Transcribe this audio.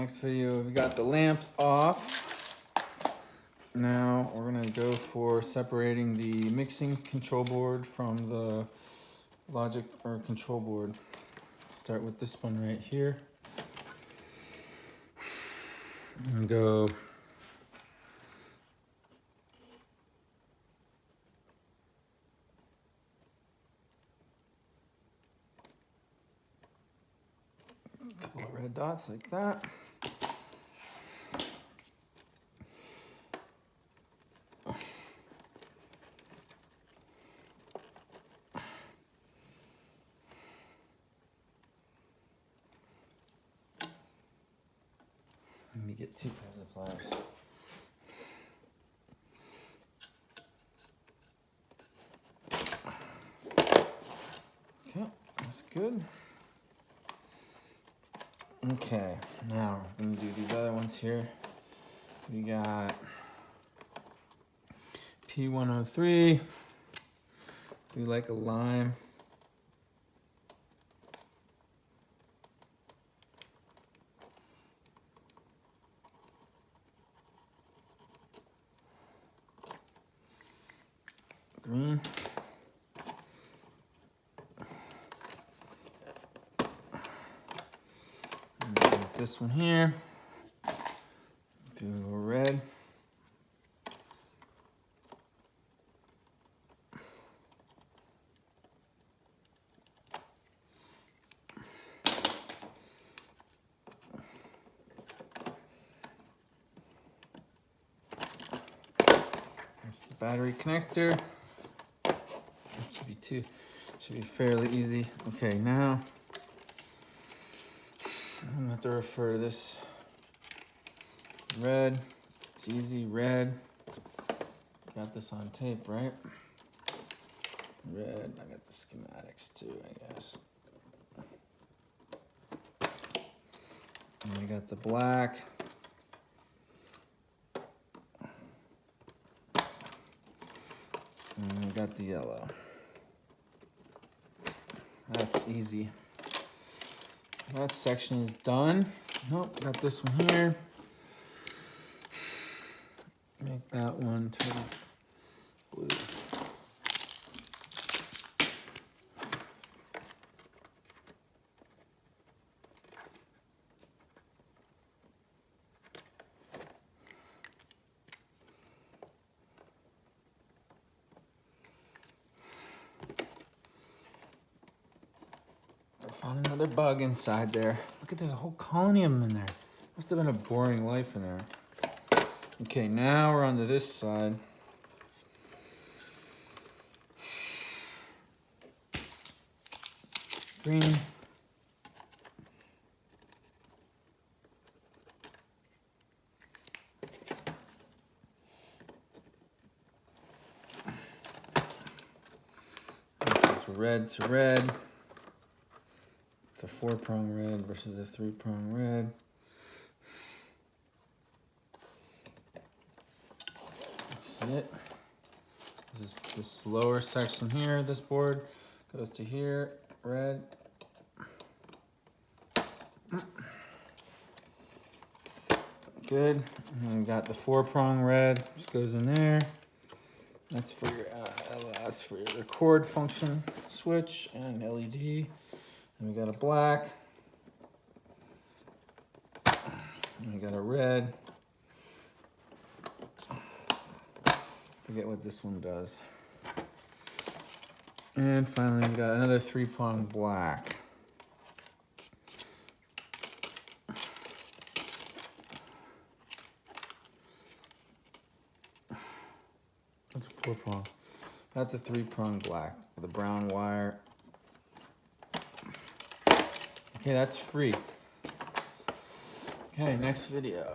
next video we got the lamps off. Now we're gonna go for separating the mixing control board from the logic or control board. Start with this one right here. And go a couple of red dots like that. Let me get 2 pairs of pliers. Okay, that's good. Okay, now we're gonna do these other ones here. We got P103. We like a lime. Green. And this one here. Do a red. That's the battery connector. Should be fairly easy. Okay, now I'm gonna have to refer to this red. It's easy, red. Got this on tape, right? Red, I got the schematics too, I guess. And we got the black. And we got the yellow. That's easy. That section is done. Nope, got this one here. Make that one turn blue. Found another bug inside there. Look at, there's a whole colony of them in there. Must have been a boring life in there. Okay, now we're on to this side. Green. This is red to red. It's a 4-prong red versus a 3-prong red. See it? This is this lower section here. This board goes to here, red. Good. And then we got the 4-prong red, which goes in there. That's for your record function switch and LED. And we got a black, and we got a red. Forget what this one does. And finally, we got another 3-prong black. That's a 4-prong. That's a 3-prong black with a brown wire. Okay, that's free. Okay, next video.